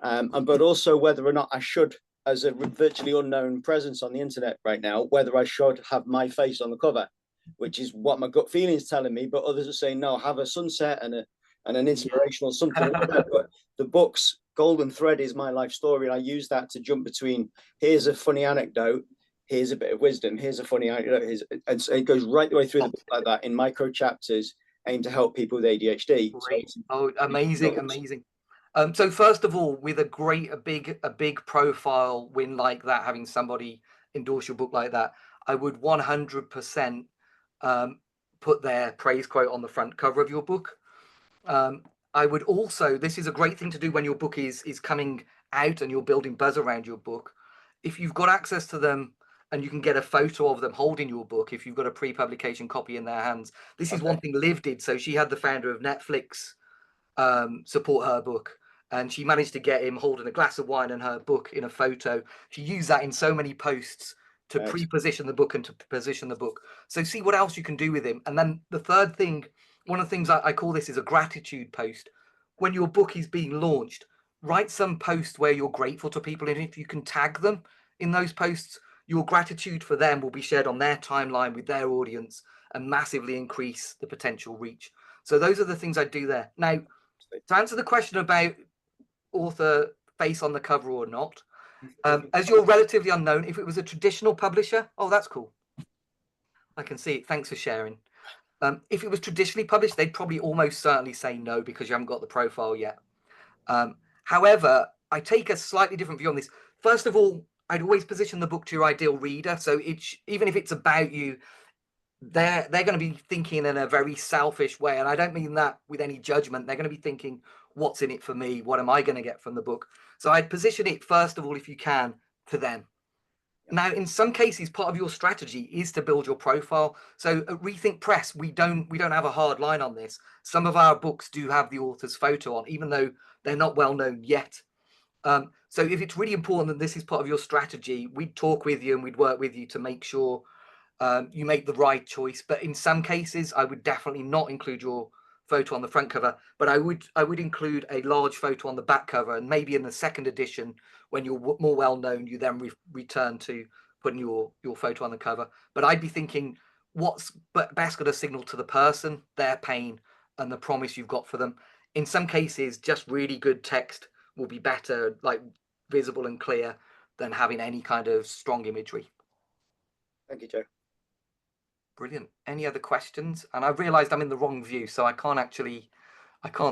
but also whether or not I should, as a virtually unknown presence on the internet right now, whether I should have my face on the cover, which is what my gut feeling is telling me. But others are saying, no, have a sunset and an inspirational something. But the book's golden thread is my life story. And I use that to jump between, here's a funny anecdote, here's a bit of wisdom, here's a funny anecdote. And so it goes right the way through the book like that in micro chapters aimed to help people with ADHD. So amazing. So first of all, with a big profile win like that, having somebody endorse your book like that, I would 100% put their praise quote on the front cover of your book. I would also, this is a great thing to do when your book is coming out and you're building buzz around your book. If you've got access to them and you can get a photo of them holding your book, if you've got a pre-publication copy in their hands, this is one thing Liv did. So she had the founder of Netflix support her book, and she managed to get him holding a glass of wine and her book in a photo. She used that in so many posts to pre-position the book and to position the book. So see what else you can do with him. And then the third thing, one of the things I call this is a gratitude post. When your book is being launched, write some post where you're grateful to people, and if you can tag them in those posts, your gratitude for them will be shared on their timeline with their audience and massively increase the potential reach. So those are the things I do there. Now, to answer the question about author face on the cover or not, as you're relatively unknown, if it was a traditional publisher, oh, that's cool. I can see it. Thanks for sharing. If it was traditionally published, they'd probably almost certainly say no because you haven't got the profile yet. However, I take a slightly different view on this. First of all, I'd always position the book to your ideal reader. So even if it's about you, they're going to be thinking in a very selfish way. And I don't mean that with any judgment. They're going to be thinking, what's in it for me? What am I going to get from the book? So I'd position it, first of all, if you can, to them. Now, in some cases, part of your strategy is to build your profile. So at Rethink Press, we don't have a hard line on this. Some of our books do have the author's photo on, even though they're not well known yet. So if it's really important that this is part of your strategy, we'd talk with you and we'd work with you to make sure you make the right choice. But in some cases, I would definitely not include your photo on the front cover, but I would include a large photo on the back cover, and maybe in the second edition, when you're more well known, you then return to putting your photo on the cover. But I'd be thinking, what's best going to signal to the person their pain and the promise you've got for them. In some cases, just really good text will be better, like visible and clear, than having any kind of strong imagery. Thank you, Joe. Brilliant. Any other questions? And I've realized I'm in the wrong view, so I can't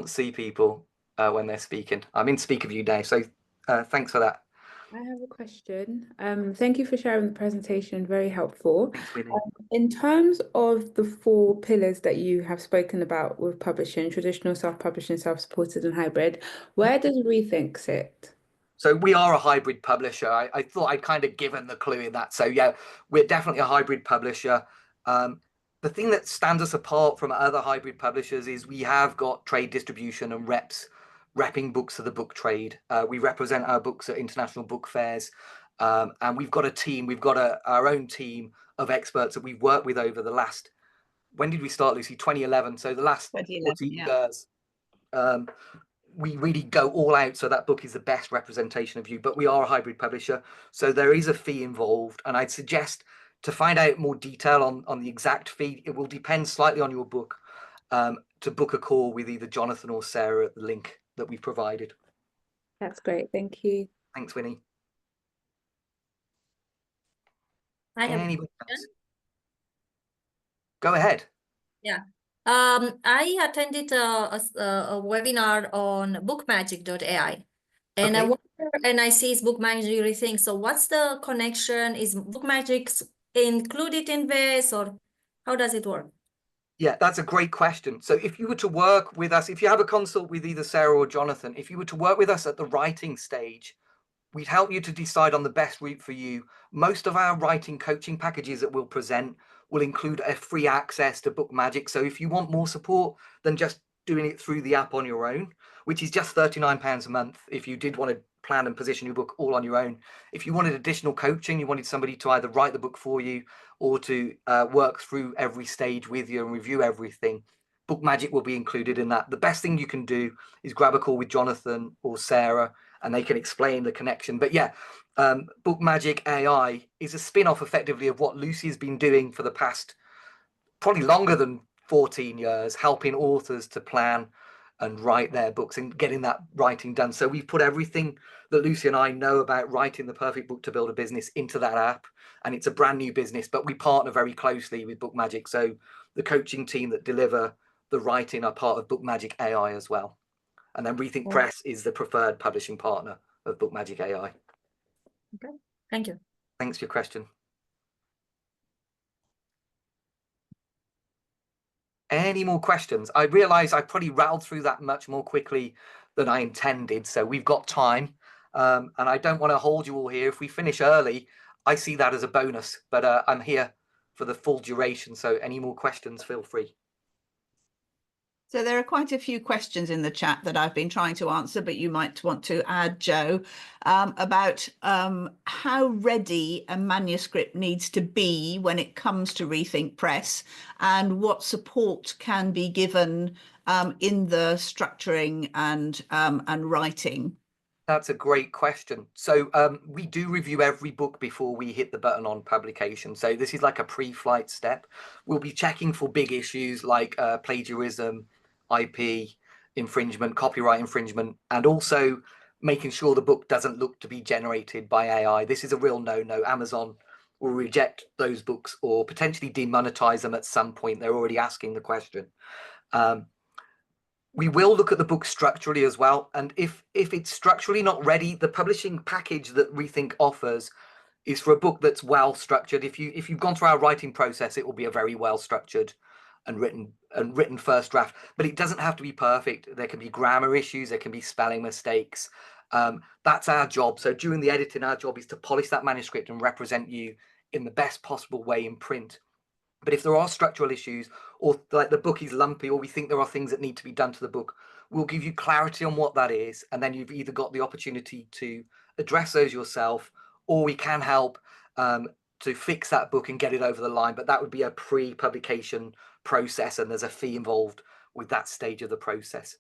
see people when they're speaking. I'm in speaker view now, so thanks for that. I have a question. Thank you for sharing the presentation, very helpful. Thanks, Winnie. In terms of the 4 pillars that you have spoken about with publishing, traditional, self-publishing, self-supported, and hybrid, where does Rethink sit? So we are a hybrid publisher. I thought I'd kind of given the clue in that. So yeah, we're definitely a hybrid publisher. The thing that stands us apart from other hybrid publishers is we have got trade distribution and repping books to the book trade. We represent our books at international book fairs, and we've got a team. We've got our own team of experts that we've worked with over the last. When did we start, Lucy? 2011. So the last 14 years. We really go all out, so that book is the best representation of you. But we are a hybrid publisher, so there is a fee involved, and I'd suggest to find out more detail on the exact fee. It will depend slightly on your book, to book a call with either Jonathan or Sarah at the link that we've provided. That's great, thank you. Thanks, Winnie. I have Anybody else? Go ahead. Yeah. I attended a webinar on bookmagic.ai, and Okay. I see it's Bookmagic Rethink. So what's the connection? Is Bookmagic included in this, or how does it work? Yeah, that's a great question. So if you were to work with us, if you have a consult with either Sarah or Jonathan, if you were to work with us at the writing stage, we'd help you to decide on the best route for you. Most of our writing coaching packages that we'll present will include a free access to Bookmagic. So if you want more support than just doing it through the app on your own, which is just £39 a month, if you did want to plan and position your book all on your own. If you wanted additional coaching, you wanted somebody to either write the book for you or to work through every stage with you and review everything, Bookmagic will be included in that. The best thing you can do is grab a call with Jonathan or Sarah, and they can explain the connection. But yeah, Bookmagic AI is a spin-off effectively of what Lucy has been doing for the past probably longer than 14 years, helping authors to plan and write their books and getting that writing done. So we've put everything that Lucy and I know about writing the perfect book to build a business into that app, and it's a brand new business, but we partner very closely with Bookmagic. So the coaching team that deliver the writing are part of Bookmagic AI as well. And then Rethink Press is the preferred publishing partner of Bookmagic AI. Okay, thank you. Thanks for your question. Any more questions? I realize I probably rattled through that much more quickly than I intended, so we've got time, and I don't want to hold you all here. If we finish early, I see that as a bonus, but I'm here for the full duration, so any more questions, feel free. So there are quite a few questions in the chat that I've been trying to answer, but you might want to add, Joe, about how ready a manuscript needs to be when it comes to Rethink Press, and what support can be given in the structuring and writing. That's a great question. So we do review every book before we hit the button on publication. So this is like a pre-flight step. We'll be checking for big issues like plagiarism, IP infringement, copyright infringement, and also making sure the book doesn't look to be generated by AI. This is a real no-no. Amazon will reject those books or potentially demonetize them at some point. They're already asking the question. We will look at the book structurally as well. And if it's structurally not ready, the publishing package that Rethink offers is for a book that's well structured. If you've gone through our writing process, it will be a very well structured and written first draft. But it doesn't have to be perfect. There can be grammar issues, there can be spelling mistakes. That's our job. So during the editing, our job is to polish that manuscript and represent you in the best possible way in print. But if there are structural issues, or like the book is lumpy, or we think there are things that need to be done to the book, we'll give you clarity on what that is. And then you've either got the opportunity to address those yourself, or we can help to fix that book and get it over the line. But that would be a pre-publication process, and there's a fee involved with that stage of the process.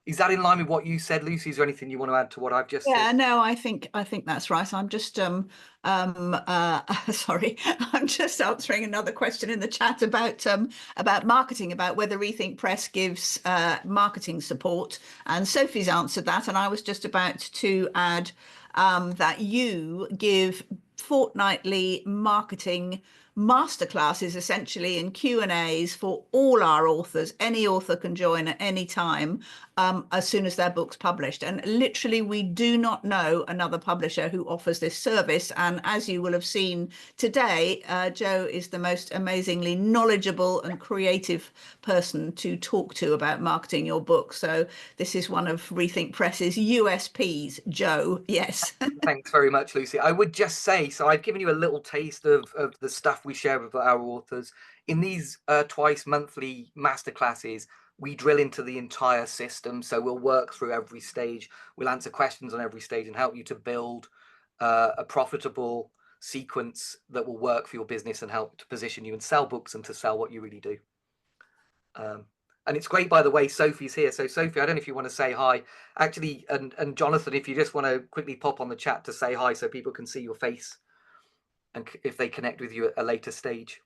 Is that in line with what you said, Lucy? Is there anything you want to add to what I've just said? No, I think that's right. I'm just sorry, I'm just answering another question in the chat about marketing, about whether Rethink Press gives marketing support, and Sophie's answered that, and I was just about to add that you give fortnightly marketing masterclasses, essentially, in Q&As for all our authors. Any author can join at any time as soon as their book's published. And literally, we do not know another publisher who offers this service. And as you will have seen today, Joe is the most amazingly knowledgeable and creative person to talk to about marketing your book. So this is one of Rethink Press's USPs, Joe. Yes. Thanks very much, Lucy. I would just say, so I've given you a little taste of the stuff we share with our authors. In these twice monthly masterclasses, we drill into the entire system. So we'll work through every stage. We'll answer questions on every stage and help you to build a profitable sequence that will work for your business and help to position you and sell books and to sell what you really do. And it's great, by the way, Sophie's here. So Sophie, I don't know if you want to say hi. Actually, and Jonathan, if you just want to quickly pop on the chat to say hi so people can see your face and if they connect with you at a later stage.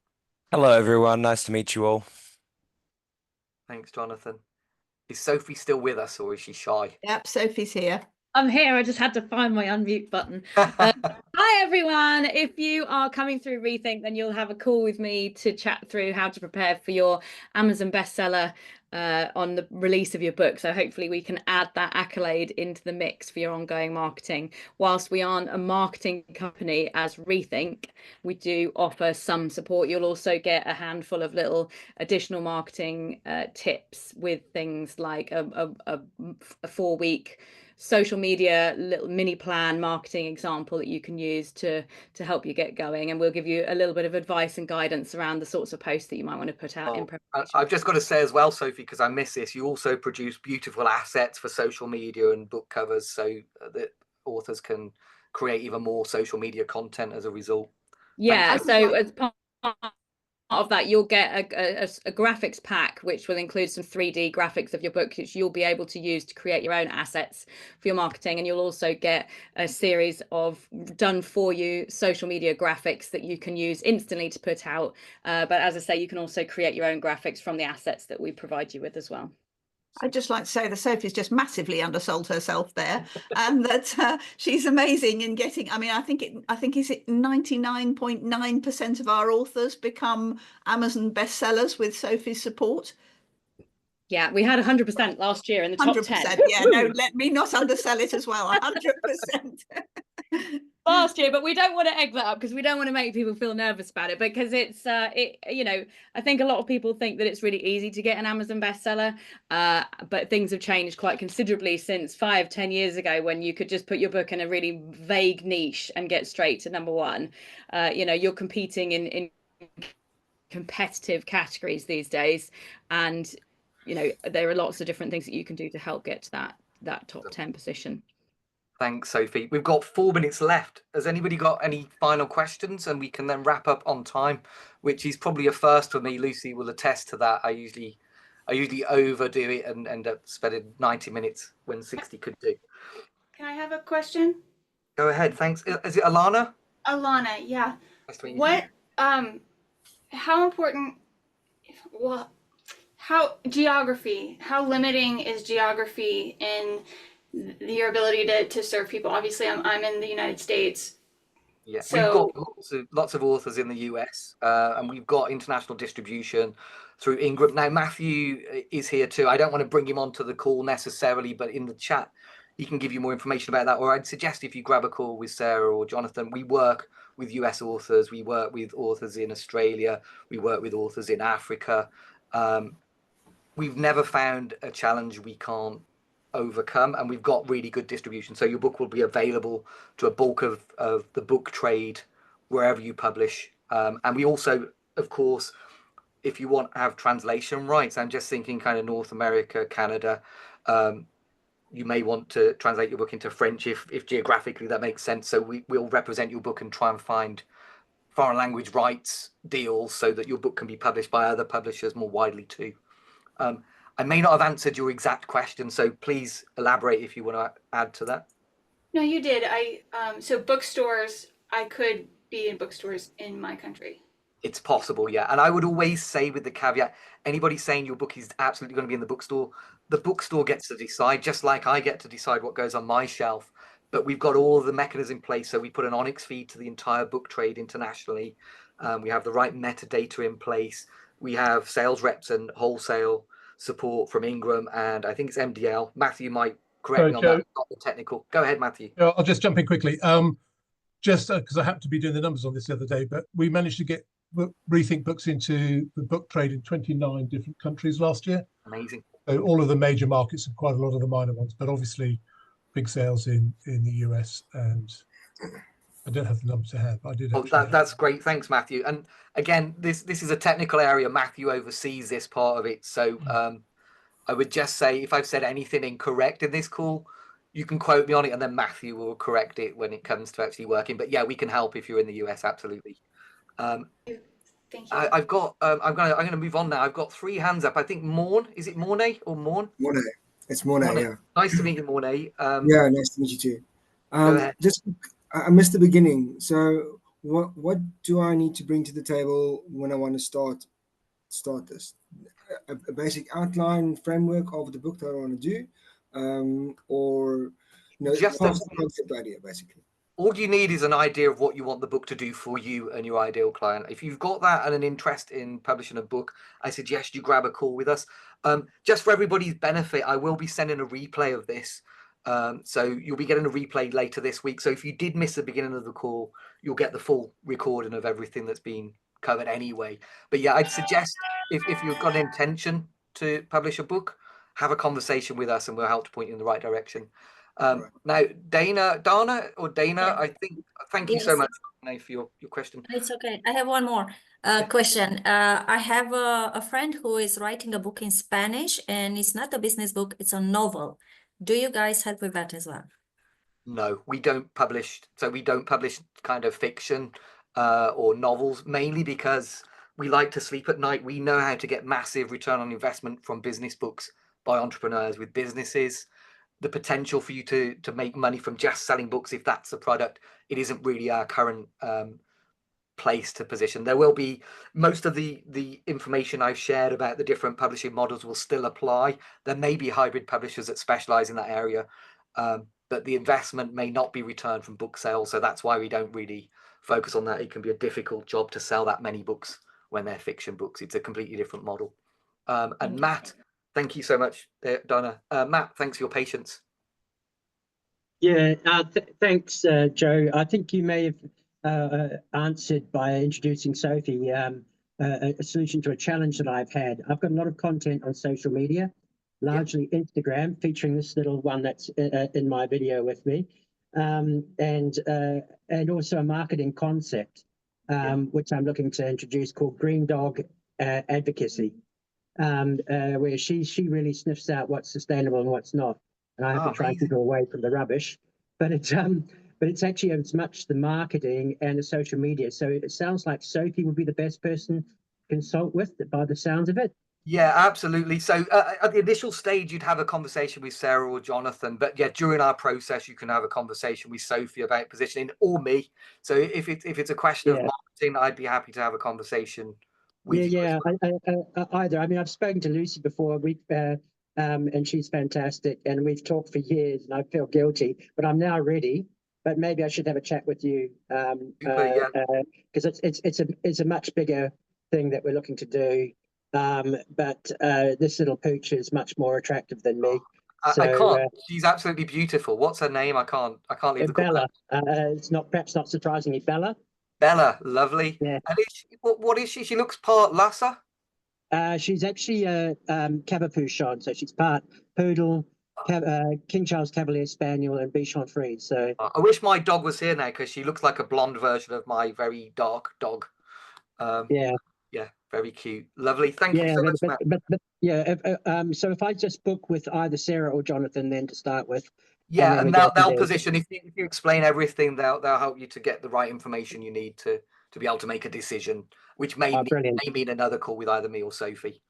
Hello, everyone. Nice to meet you all. Thanks, Jonathan. Is Sophie still with us, or is she shy? Yep, Sophie's here. I'm here. I just had to find my unmute button. Hi, everyone. If you are coming through Rethink, then you'll have a call with me to chat through how to prepare for your Amazon bestseller on the release of your book. So hopefully we can add that accolade into the mix for your ongoing marketing. Whilst we aren't a marketing company as Rethink, we do offer some support. You'll also get a handful of little additional marketing tips with things like a 4-week social media little mini plan marketing example that you can use to help you get going, and we'll give you a little bit of advice and guidance around the sorts of posts that you might want to put out in preparation. I've just got to say as well, Sophie, because I miss this, you also produce beautiful assets for social media and book covers so that authors can create even more social media content as a result. Yeah, so as part of that, you'll get a graphics pack which will include some 3D graphics of your book, which you'll be able to use to create your own assets for your marketing, and you'll also get a series of done for you social media graphics that you can use instantly to put out, but as I say, you can also create your own graphics from the assets that we provide you with as well. I'd just like to say that Sophie's just massively undersold herself there, and that she's amazing in getting. I mean, I think is it 99.9% of our authors become Amazon bestsellers with Sophie's support. Yeah, we had 100% last year in the top 10. Yeah, no, let me not undersell it as well. 100%. Last year, but we don't want to egg that up because we don't want to make people feel nervous about it, because it's you know, I think a lot of people think that it's really easy to get an Amazon bestseller, but things have changed quite considerably since 5-10 years ago, when you could just put your book in a really vague niche and get straight to #1. You know, you're competing in competitive categories these days, and you know, there are lots of different things that you can do to help get to that top 10 position. Thanks, Sophie. We've got 4 minutes left. Has anybody got any final questions? And we can then wrap up on time, which is probably a first for me. Lucy will attest to that. I usually overdo it and end up spending 90 minutes when 60 could do. Can I have a question? Go ahead. Thanks. Is it Alana? Alana, yeah. Nice to meet you. What, how important, well, how limiting is geography in your ability to serve people? Obviously, I'm in the United States. Yeah, So, we've got lots of authors in the US, and we've got international distribution through Ingram. Now, Matthew is here too. I don't want to bring him onto the call necessarily, but in the chat, he can give you more information about that. Or I'd suggest if you grab a call with Sarah or Jonathan, we work with US authors, we work with authors in Australia, we work with authors in Africa. We've never found a challenge we can't overcome, and we've got really good distribution. So your book will be available to a bulk of the book trade wherever you publish. And we also, of course, if you want to have translation rights, I'm just thinking kind of North America, Canada, you may want to translate your book into French if geographically that makes sense. So we'll represent your book and try and find foreign language rights deals so that your book can be published by other publishers more widely too. I may not have answered your exact question, so please elaborate if you want to add to that. no, you did. So bookstores, I could be in bookstores in my country. It's possible, yeah. And I would always say with the caveat, anybody saying your book is absolutely going to be in the bookstore gets to decide, just like I get to decide what goes on my shelf. But we've got all of the mechanisms in place. So we put an Onyx feed to the entire book trade internationally. We have the right metadata in place. We have sales reps and wholesale support from Ingram, and I think it's MDL. Matthew might correct me on that. Not the technical. Go ahead, Matthew. I'll just jump in quickly. Just because I happened to be doing the numbers on this the other day, but we managed to get Rethink books into the book trade in 29 different countries last year. Amazing. So all of the major markets and quite a lot of the minor ones, but obviously big sales in the US, and I don't have the numbers to hand, but I did. That's great. Thanks, Matthew. And again, this is a technical area. Matthew oversees this part of it. So I would just say if I've said anything incorrect in this call, you can quote me on it, and then Matthew will correct it when it comes to actually working. But yeah, we can help if you're in the US. Absolutely. Thank you. I've got. I'm gonna move on now. I've got 3 hands up. I think Morn. Is it Mornay or Morn? Mornay. It's Mornay. Yeah. Nice to meet you, Mornay. Yeah, nice to meet you too. Go ahead. Just I missed the beginning. So what do I need to bring to the table when I want to start this? A basic outline framework of the book that I want to do, or just a concept idea basically. All you need is an idea of what you want the book to do for you and your ideal client. If you've got that and an interest in publishing a book, I suggest you grab a call with us. Just for everybody's benefit, I will be sending a replay of this. So you'll be getting a replay later this week. So if you did miss the beginning of the call, you'll get the full recording of everything that's been covered anyway. But yeah, I'd suggest if you've got an intention to publish a book, have a conversation with us and we'll help to point you in the right direction. Now, Dana, Yeah. I think, thank you so Yes. much for your question. It's okay. I have one more question. I have a friend who is writing a book in Spanish, and it's not a business book, it's a novel. Do you guys help with that as well? No, we don't publish. So we don't publish kind of fiction or novels, mainly because we like to sleep at night. We know how to get massive return on investment from business books by entrepreneurs with businesses. The potential for you to make money from just selling books, if that's the product, it isn't really our current place to position. There will be most of the information I've shared about the different publishing models will still apply. There may be hybrid publishers that specialize in that area, but the investment may not be returned from book sales. So that's why we don't really focus on that. It can be a difficult job to sell that many books when they're fiction books. It's a completely different model. And Matt, thank you so much, Donna. Matt, thanks for your patience. Yeah, thanks, Joe. I think you may have answered by introducing Sophie a solution to a challenge that I've had. I've got a lot of content on social media, largely Instagram, featuring this little one that's in my video with me, and also a marketing concept, which I'm looking to introduce called Green Dog Advocacy. where she really sniffs out what's sustainable and what's not, and I have to try and keep her away from the rubbish. But it's actually as much the marketing and the social media. So it sounds like Sophie would be the best person to consult with, by the sounds of it. Yeah, absolutely. So at the initial stage, you'd have a conversation with Sarah or Jonathan, but yeah, during our process, you can have a conversation with Sophie about positioning, or me. So if it's a question of marketing, I'd be happy to have a conversation with you. Yeah, either. I mean, I've spoken to Lucy before. And she's fantastic, and we've talked for years, and I feel guilty, but I'm now ready. But maybe I should have a chat with you, because it's a much bigger thing that we're looking to do. But this little pooch is much more attractive than me. I can't. She's absolutely beautiful. What's her name? I can't leave the Bella. It's perhaps not surprisingly Bella. Bella, lovely. Yeah. And what is she? She looks part Lhasa. She's actually a Cavapouchon, so she's part poodle, King Charles Cavalier Spaniel, and Bichon Frise. So I wish my dog was here now, because she looks like a blonde version of my very dark dog. Yeah, very cute, lovely. Thank you so much, Matt. But yeah, so if I just book with either Sarah or Jonathan, then to start with. Yeah, and they'll position. If you explain everything, they'll help you to get the right information you need to be able to make a decision, which may mean another call with either me or Sophie.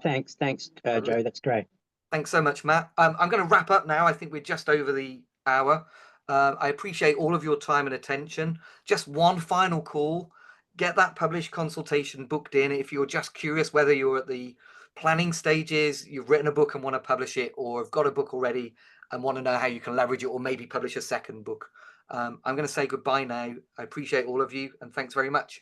Thanks, Joe. That's great. Thanks so much, Matt. I'm going to wrap up now. I think we're just over the hour. I appreciate all of your time and attention. Just one final call. Get that published consultation booked in if you're just curious whether you're at the planning stages, you've written a book and want to publish it, or have got a book already and want to know how you can leverage it or maybe publish a second book. I'm going to say goodbye now. I appreciate all of you, and thanks very much.